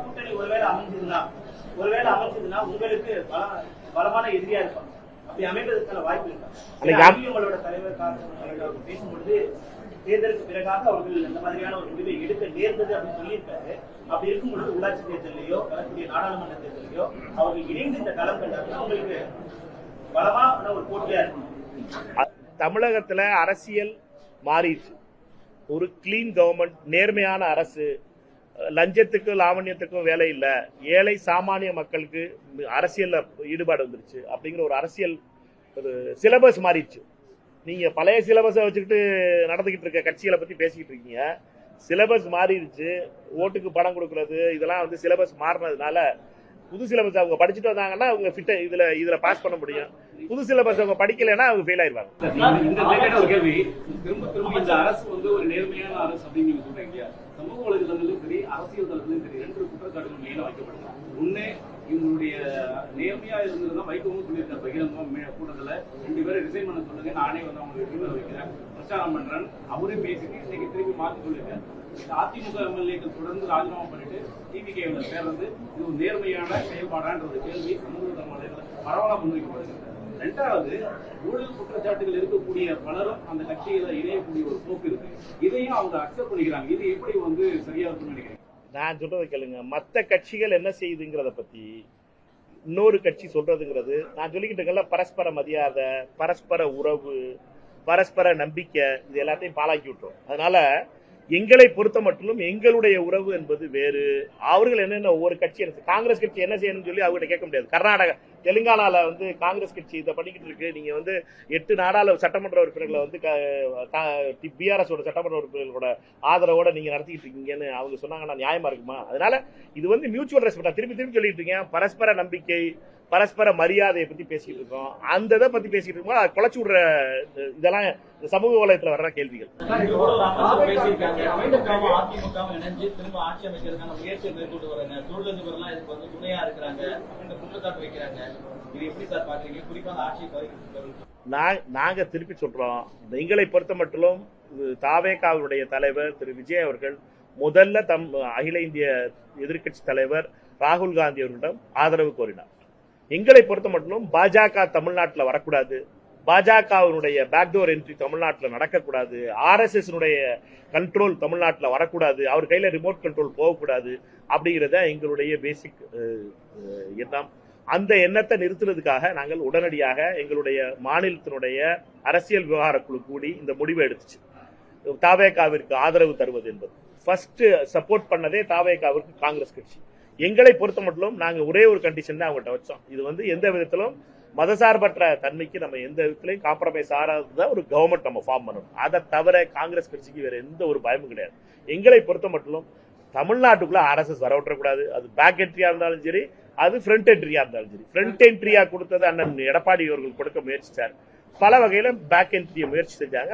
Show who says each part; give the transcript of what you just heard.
Speaker 1: கூட்டணி ஒருவேளை அமைஞ்சதுன்னா உங்களுக்கு பலமான எதிரியா இருக்கும். அப்படி அமைப்பதற்கான வாய்ப்பு இருக்கா? உங்களோட தலைவர் பேசும்பொழுது தேர்தலுக்கு பிறகாக அவர்கள் இந்த மாதிரியான ஒரு முடிவை எடுக்க நேர்ந்தது அப்படின்னு சொல்லியிருக்காரு. அப்படி இருக்கும்பொழுது உள்ளாட்சி தேர்தலையோ வரக்கூடிய நாடாளுமன்ற தேர்தலையோ அவர்கள் இணைந்து இந்த களம் கண்டாங்கன்னா உங்களுக்கு பலமான ஒரு போட்டியா இருக்கும்.
Speaker 2: தமிழகத்துல அரசியல் மாறிடுச்சு. ஒரு கிளீன் கவர்மெண்ட், நேர்மையான அரசு, லஞ்சத்துக்கும் லாவண்யத்துக்கும் வேலை இல்லை, ஏழை சாமானிய மக்களுக்கு அரசியல் ஈடுபாடு வந்துருச்சு அப்படிங்கிற ஒரு அரசியல் ஒரு சிலபஸ் மாறிடுச்சு. நீங்க பழைய சிலபஸை வச்சுக்கிட்டு நடந்துகிட்டு இருக்க கட்சிகளை பத்தி பேசிக்கிட்டு இருக்கீங்க. சிலபஸ் மாறிடுச்சு. ஓட்டுக்கு பணம் கொடுக்கறது இதெல்லாம் வந்து சிலபஸ் மாறினதுனால புது சிலபஸ் அவங்க படிச்சுட்டு வந்தாங்கன்னா அவங்க இதுல பாஸ் பண்ண முடியும். புது சிலபஸ் அவங்க படிக்கலைன்னா அவங்க ஃபெயில் ஆயிருவாங்க.
Speaker 3: ஒரு கேள்வி, திரும்ப திரும்ப இந்த அரசு வந்து ஒரு நேர்மையான அரசு அப்படின்னு நீங்க சொல்றீங்க. சமூக வலைதளங்களிலும் சரி, அரசியல் தளத்திலும் சரி, 2 குற்றச்சாட்டுகள் மெயினா வைக்கப்படுது. ஒண்ணு, இவங்களுடைய நேர்மையா இருந்ததுதான் வைக்கவும் சொல்லியிருக்காரு பகிரங்கமா கூட்டத்துல 2 பேரை ரிசைன் பண்ண சொல்லுங்க, நானே வந்து அவங்களுக்கு ட்ரிபியூனல் வைக்கிறேன், பிரச்சாரம் பண்றேன், அவரே பேசிட்டு இன்னைக்கு திருப்பி மாற்றி சொல்லியிருக்காரு. அதிமுக எம்எல்ஏக்கள் தொடர்ந்து ராஜினாமா பண்ணிட்டு டிவிகே சேர்றது இது ஒரு நேர்மையான செயல்பாடான்ற ஒரு கேள்வி சமூக வலைதள பரவலா முன்வைக்கப்படுகிறது. 2வது, ஊழல் குற்றச்சாட்டுகள் இருக்கக்கூடிய பலரும் அந்த கட்சியில இணையக்கூடிய ஒரு போக்கு இருக்கு. இதையும் அவங்க அக்செப்ட் பண்ணிக்கிறாங்க. இது எப்படி வந்து சரியா இருக்கும்னு நினைக்கிறீங்க?
Speaker 2: நான் சொல்றதை கேளுங்க. மற்ற கட்சிகள் என்ன செய்யுதுங்கிறத பத்தி இன்னொரு கட்சி சொல்றதுங்கிறது நான் சொல்லிக்கிட்டு இருக்கல. பரஸ்பர மரியாதை, பரஸ்பர உறவு, பரஸ்பர நம்பிக்கை, இது எல்லாத்தையும் பாழாக்கி விட்டுரும். அதனால எங்களை பொறுத்த மட்டும் எங்களுடைய உறவு என்பது வேறு. அவர்கள் என்னென்ன ஒவ்வொரு கட்சி காங்கிரஸ் கட்சி என்ன செய்யணும்னு சொல்லி அவங்ககிட்ட கேட்க முடியாது. கர்நாடகா, தெலுங்கானால வந்து காங்கிரஸ் கட்சி இதை பண்ணிக்கிட்டு இருக்கு. நீங்க வந்து 8 நாடாளு சட்டமன்ற உறுப்பினர்களை வந்து பிஆர்எஸ் சட்டமன்ற உறுப்பினர்களோட ஆதரவோட நீங்க நடத்திக்கிட்டு இருக்கீங்கன்னு அவங்க சொன்னாங்கன்னா நியாயமா இருக்குமா? அதனால இது வந்து மியூச்சுவல் ரெஸ்பெக்ட். திருப்பி திருப்பி சொல்லிட்டு இருக்கீங்க. பரஸ்பர நம்பிக்கை, பரஸ்பர மரியாதையை பத்தி பேசிக்கிட்டு இருக்கோம். அந்த இதை பத்தி பேசிக்கிட்டு இருக்கோம். அதை குலைச்சு விடுற இதெல்லாம் சமூக வலயத்துல வர்ற கேள்விகள்.
Speaker 4: இணைஞ்சு திரும்ப ஆட்சி அமைக்கிறதுக்கான முயற்சியை மேற்கொண்டு வராங்க. தொழிலதிபர்லாம் இதுக்கு வந்து துணையா இருக்கிறாங்க அப்படின்ற குற்றச்சாட்டு வைக்கிறாங்க. இது எப்படி சார் பாக்குறீங்க? குறிப்பா ஆட்சி
Speaker 2: நாங்க திருப்பி சொல்றோம், எங்களை பொறுத்த மட்டும் தாவேகாவுடைய தலைவர் திரு விஜய் அவர்கள் முதல்ல அகில இந்திய எதிர்க்கட்சி தலைவர் ராகுல் காந்தி அவர்களிடம் ஆதரவு கோரினார். எங்களை பொறுத்த மட்டும் பாஜக தமிழ்நாட்டில் வரக்கூடாது, பாஜகவினுடைய பேக்டோர் என்ட்ரி தமிழ்நாட்டில் நடக்கக்கூடாது, RSS கண்ட்ரோல் தமிழ்நாட்டில் வரக்கூடாது, அவர் கையில ரிமோட் கண்ட்ரோல் போகக்கூடாது அப்படிங்கிறத எங்களுடைய பேசிக் எண்ணம். அந்த எண்ணத்தை நிறுத்துறதுக்காக நாங்கள் உடனடியாக எங்களுடைய மாநிலத்தினுடைய அரசியல் விவகார குழு கூடி இந்த முடிவை எடுத்துச்சு. தாவேகாவிற்கு ஆதரவு தருவது என்பது ஃபர்ஸ்ட் சப்போர்ட் பண்ணதே தாவேகாவிற்கு காங்கிரஸ் கட்சி. எங்களை பொறுத்த மட்டும் நாங்க ஒரே ஒரு கண்டிஷன் தான் அவங்கள்ட்ட வச்சோம். இது வந்து எந்த விதத்திலும் மதசார்பற்ற தன்மைக்கு நம்ம எந்த விதத்திலையும் காம்ப்ரமைஸ் ஆகாத ஒரு கவர்மெண்ட் நம்ம ஃபார்ம் பண்ணணும். அதை தவிர காங்கிரஸ் கட்சிக்கு வேற எந்த ஒரு பயமும் கிடையாது. எங்களை பொறுத்த மட்டும் தமிழ்நாட்டுக்குள்ள RSS வரவிட்டக்கூடாது. அது பேக் என்ட்ரியா இருந்தாலும் சரி, அது ஃப்ரண்ட் என்ட்ரியா இருந்தாலும் சரி. ஃப்ரண்ட் என்ட்ரியா கொடுத்தது அண்ணன் எடப்பாடி அவர்கள் கொடுக்க முயற்சிச்சார். பல வகையில பேக் என்ட்ரியை முயற்சி செஞ்சாங்க.